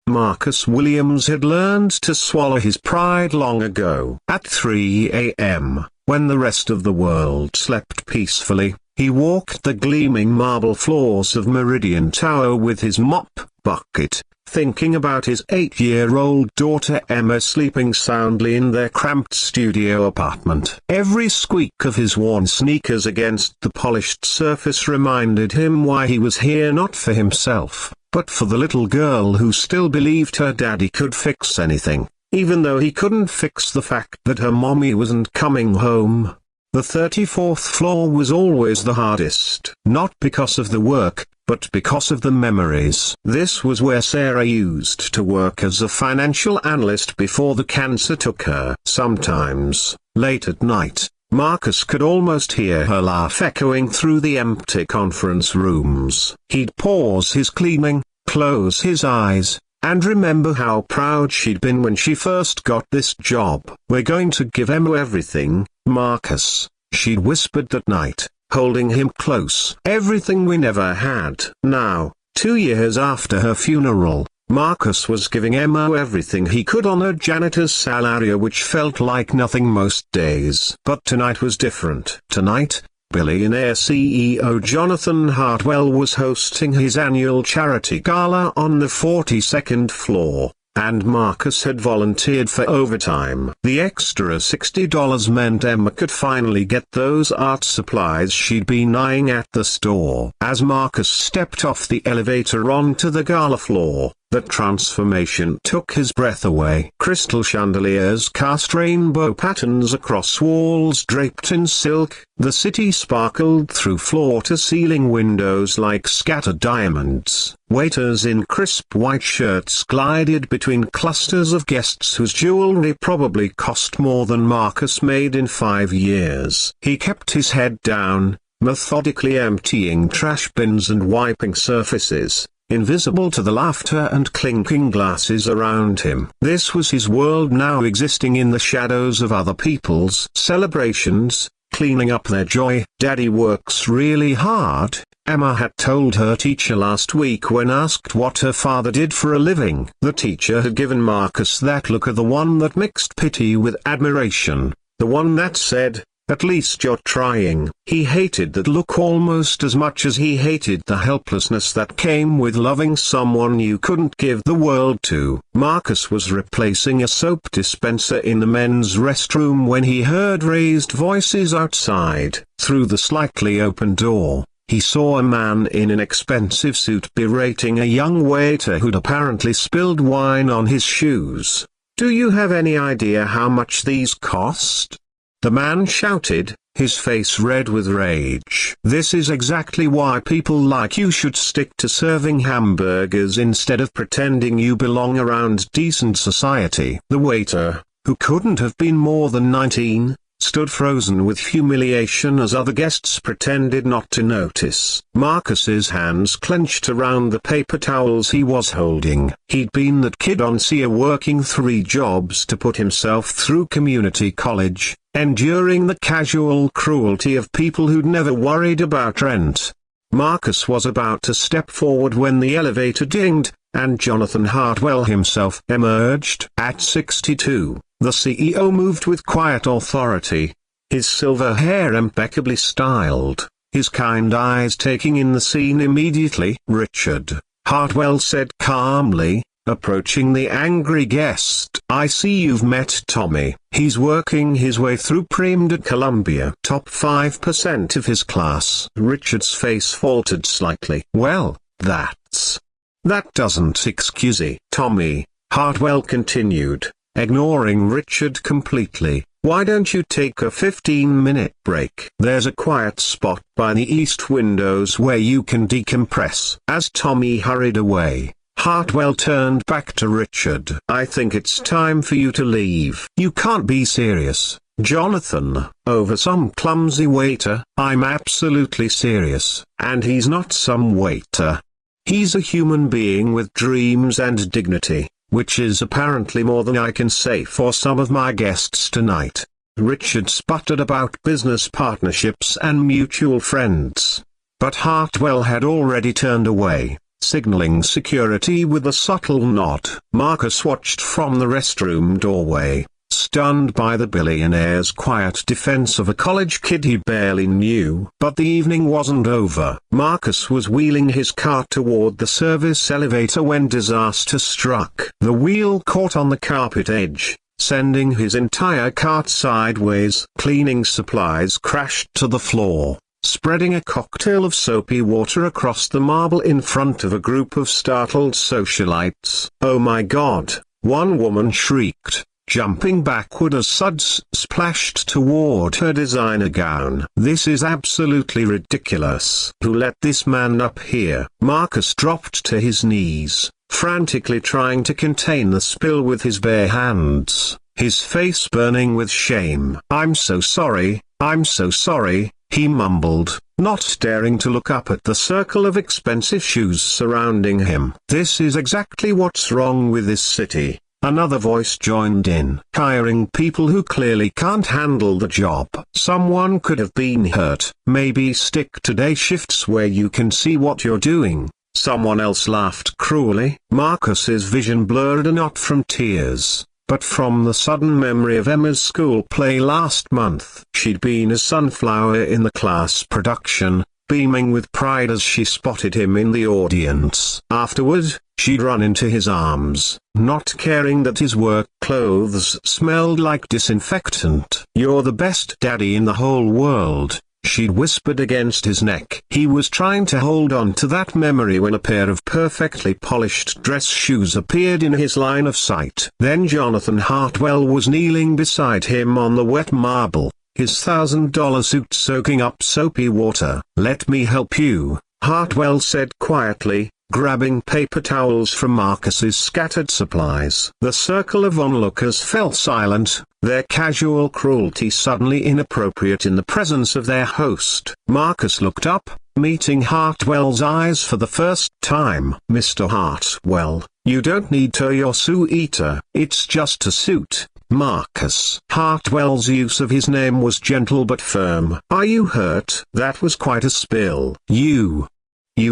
Marcus Williams had learned to swallow his pride long ago. At 3 a.m., when the rest of the world slept peacefully, he walked the gleaming marble floors of Meridian Tower with his mop bucket, thinking about his 8-year-old daughter Emma sleeping soundly in their cramped studio apartment. Every squeak of his worn sneakers against the polished surface reminded him why he was here, not for himself, but for the little girl who still believed her daddy could fix anything, even though he couldn't fix the fact that her mommy wasn't coming home. The 34th floor was always the hardest. Not because of the work, but because of the memories. This was where Sarah used to work as a financial analyst before the cancer took her. Sometimes, late at night, Marcus could almost hear her laugh echoing through the empty conference rooms. He'd pause his cleaning, close his eyes, and remember how proud she'd been when she first got this job. "We're going to give Emma everything, Marcus," she'd whispered that night, holding him close. "Everything we never had." Now, 2 years after her funeral, Marcus was giving Emma everything he could on a janitor's salary, which felt like nothing most days. But tonight was different. Tonight, Billionaire CEO Jonathan Hartwell was hosting his annual charity gala on the 42nd floor, and Marcus had volunteered for overtime. The extra $60 meant Emma could finally get those art supplies she'd been eyeing at the store. As Marcus stepped off the elevator onto the gala floor, the transformation took his breath away. Crystal chandeliers cast rainbow patterns across walls draped in silk. The city sparkled through floor-to-ceiling windows like scattered diamonds. Waiters in crisp white shirts glided between clusters of guests whose jewelry probably cost more than Marcus made in 5 years. He kept his head down, methodically emptying trash bins and wiping surfaces, invisible to the laughter and clinking glasses around him. This was his world now, existing in the shadows of other people's celebrations, cleaning up their joy. "Daddy works really hard," Emma had told her teacher last week when asked what her father did for a living. The teacher had given Marcus that look, the one that mixed pity with admiration, the one that said, "At least you're trying." He hated that look almost as much as he hated the helplessness that came with loving someone you couldn't give the world to. Marcus was replacing a soap dispenser in the men's restroom when he heard raised voices outside. Through the slightly open door, he saw a man in an expensive suit berating a young waiter who'd apparently spilled wine on his shoes. "Do you have any idea how much these cost?" the man shouted, his face red with rage. "This is exactly why people like you should stick to serving hamburgers instead of pretending you belong around decent society." The waiter, who couldn't have been more than 19, stood frozen with humiliation as other guests pretended not to notice. Marcus's hands clenched around the paper towels he was holding. He'd been that kid on SEA working 3 jobs to put himself through community college, enduring the casual cruelty of people who'd never worried about rent. Marcus was about to step forward when the elevator dinged, and Jonathan Hartwell himself emerged. At 62, the CEO moved with quiet authority, his silver hair impeccably styled, his kind eyes taking in the scene immediately. "Richard," Hartwell said calmly, approaching the angry guest. "I see you've met Tommy. He's working his way through primed at Columbia. Top 5% of his class." Richard's face faltered slightly. "Well, that doesn't excuse it." "Tommy," Hartwell continued, ignoring Richard completely, "why don't you take a 15-minute break? There's a quiet spot by the east windows where you can decompress." As Tommy hurried away, Hartwell turned back to Richard. "I think it's time for you to leave." "You can't be serious, Jonathan, over some clumsy waiter." "I'm absolutely serious." "And he's not some waiter. He's a human being with dreams and dignity, which is apparently more than I can say for some of my guests tonight." Richard sputtered about business partnerships and mutual friends, but Hartwell had already turned away. signaling security with a subtle nod. Marcus watched from the restroom doorway, stunned by the billionaire's quiet defense of a college kid he barely knew. But the evening wasn't over. Marcus was wheeling his car toward the service elevator when disaster struck. The wheel caught on the carpet edge, sending his entire cart sideways. Cleaning supplies crashed to the floor, spreading a cocktail of soapy water across the marble in front of a group of startled socialites. "Oh my God!" one woman shrieked, jumping backward as suds splashed toward her designer gown. "This is absolutely ridiculous. Who let this man up here?" Marcus dropped to his knees, frantically trying to contain the spill with his bare hands, his face burning with shame. I'm so sorry, he mumbled, not daring to look up at the circle of expensive shoes surrounding him. "This is exactly what's wrong with this city," another voice joined in. "Hiring people who clearly can't handle the job. Someone could have been hurt. Maybe stick to day shifts where you can see what you're doing." Someone else laughed cruelly. Marcus's vision blurred, not from tears, but from the sudden memory of Emma's school play last month. She'd been a sunflower in the class production, beaming with pride as she spotted him in the audience. Afterward, she'd run into his arms, not caring that his work clothes smelled like disinfectant. "You're the best daddy in the whole world," she'd whispered against his neck. He was trying to hold on to that memory when a pair of perfectly polished dress shoes appeared in his line of sight. Then Jonathan Hartwell was kneeling beside him on the wet marble, his $1,000 suit soaking up soapy water. "Let me help you," Hartwell said quietly, grabbing paper towels from Marcus's scattered supplies. The circle of onlookers fell silent, their casual cruelty suddenly inappropriate in the presence of their host. Marcus looked up, meeting Hartwell's eyes for the first time. "Mr. Hartwell, you don't need to your suit-eater. It's just a suit, Marcus." Hartwell's use of his name was gentle but firm. "Are you hurt?" That was quite a spill. You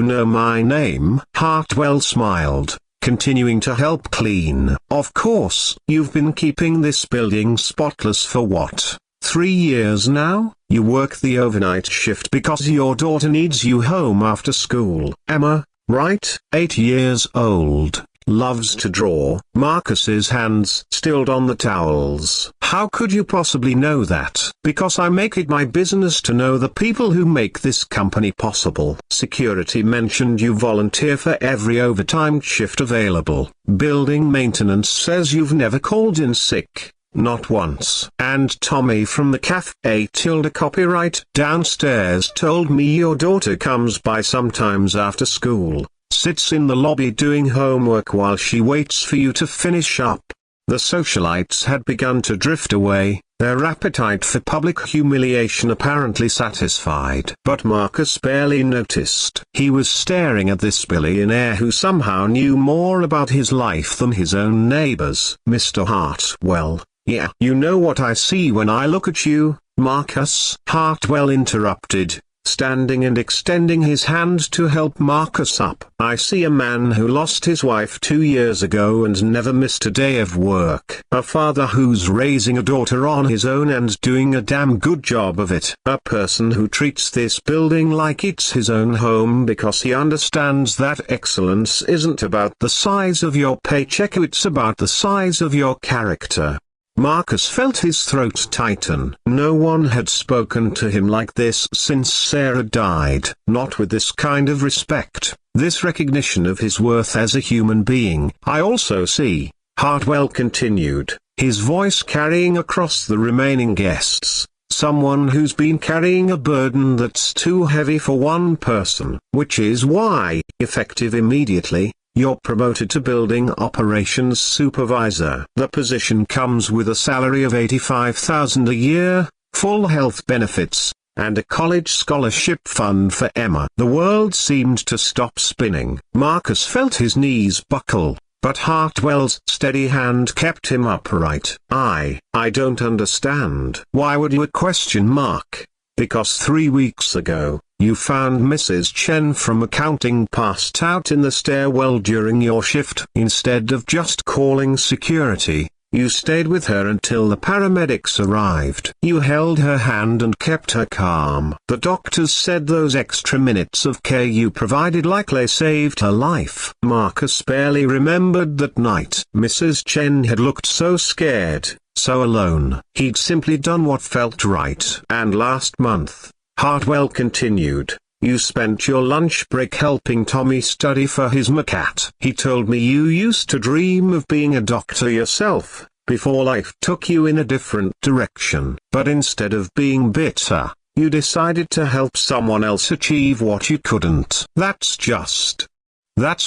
know my name?" Hartwell smiled, continuing to help clean. "Of course. You've been keeping this building spotless for what, 3 years now? You work the overnight shift because your daughter needs you home after school. Emma, right? 8 years old. Loves to draw." Marcus's hands stilled on the towels. "How could you possibly know that?" "Because I make it my business to know the people who make this company possible." "Security mentioned you volunteer for every overtime shift available. Building maintenance says you've never called in sick. Not once. And Tommy from the cafe copyright downstairs told me your daughter comes by sometimes after school, sits in the lobby doing homework while she waits for you to finish up." The socialites had begun to drift away, their appetite for public humiliation apparently satisfied. But Marcus barely noticed. He was staring at this billionaire who somehow knew more about his life than his own neighbors. "Mr. Hartwell, yeah, you know what I see when I look at you, Marcus?" Hartwell interrupted, standing and extending his hand to help Marcus up. "I see a man who lost his wife 2 years ago and never missed a day of work. A father who's raising a daughter on his own and doing a damn good job of it. A person who treats this building like it's his own home because he understands that excellence isn't about the size of your paycheck, it's about the size of your character." Marcus felt his throat tighten. No one had spoken to him like this since Sarah died. Not with this kind of respect, this recognition of his worth as a human being. "I also see," Hartwell continued, his voice carrying across the remaining guests, "someone who's been carrying a burden that's too heavy for one person. Which is why, effective immediately, you're promoted to building operations supervisor. The position comes with a salary of $85,000 a year, full health benefits, and a college scholarship fund for Emma." The world seemed to stop spinning. Marcus felt his knees buckle, but Hartwell's steady hand kept him upright. I don't understand." "Why would you question Mark?" "Because 3 weeks ago, You found Mrs. Chen from accounting passed out in the stairwell during your shift. Instead of just calling security, you stayed with her until the paramedics arrived. You held her hand and kept her calm. The doctors said those extra minutes of care you provided likely saved her life. Marcus barely remembered that night. Mrs. Chen had looked so scared, so alone. He'd simply done what felt right. And last month, Hartwell continued, you spent your lunch break helping Tommy study for his MCAT. He told me you used to dream of being a doctor yourself, before life took you in a different direction. But instead of being bitter, you decided to help someone else achieve what you couldn't. That's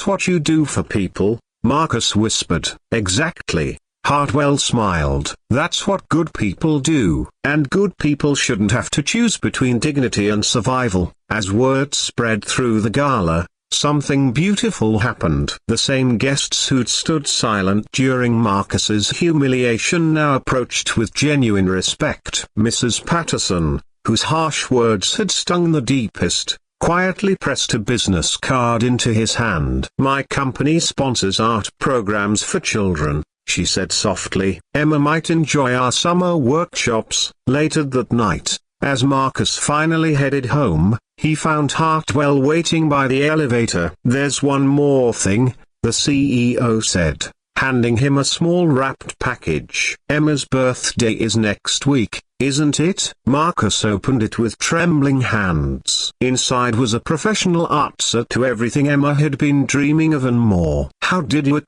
what you do for people, Marcus whispered. Exactly. Hartwell smiled. That's what good people do. And good people shouldn't have to choose between dignity and survival. As word spread through the gala, something beautiful happened. The same guests who'd stood silent during Marcus's humiliation now approached with genuine respect. Mrs. Patterson, whose harsh words had stung the deepest, quietly pressed a business card into his hand. My company sponsors art programs for children, she said softly. Emma might enjoy our summer workshops. Later that night, as Marcus finally headed home, he found Hartwell waiting by the elevator. There's one more thing, the CEO said, handing him a small wrapped package. Emma's birthday is next week, isn't it? Marcus opened it with trembling hands. Inside was a professional answer to everything Emma had been dreaming of and more. How did you? ?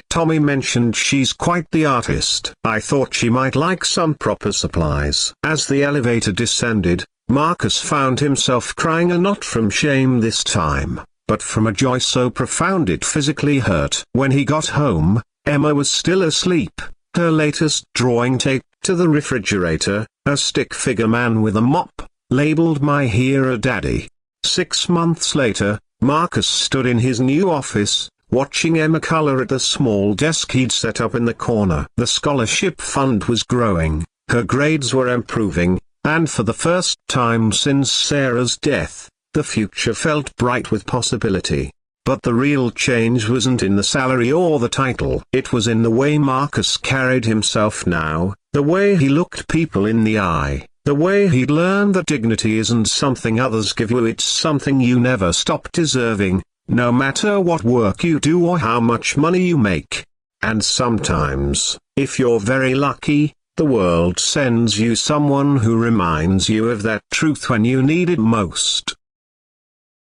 Tommy mentioned she's quite the artist. I thought she might like some proper supplies. As the elevator descended, Marcus found himself crying, and not from shame this time, but from a joy so profound it physically hurt. When he got home, Emma was still asleep, her latest drawing taped to the refrigerator, a stick figure man with a mop, labeled "My Hero Daddy." 6 months later, Marcus stood in his new office, watching Emma color at the small desk he'd set up in the corner. The scholarship fund was growing, her grades were improving, and for the first time since Sarah's death, the future felt bright with possibility. But the real change wasn't in the salary or the title. It was in the way Marcus carried himself now, the way he looked people in the eye, the way he'd learned that dignity isn't something others give you, it's something you never stop deserving, no matter what work you do or how much money you make. And sometimes, if you're very lucky, the world sends you someone who reminds you of that truth when you need it most.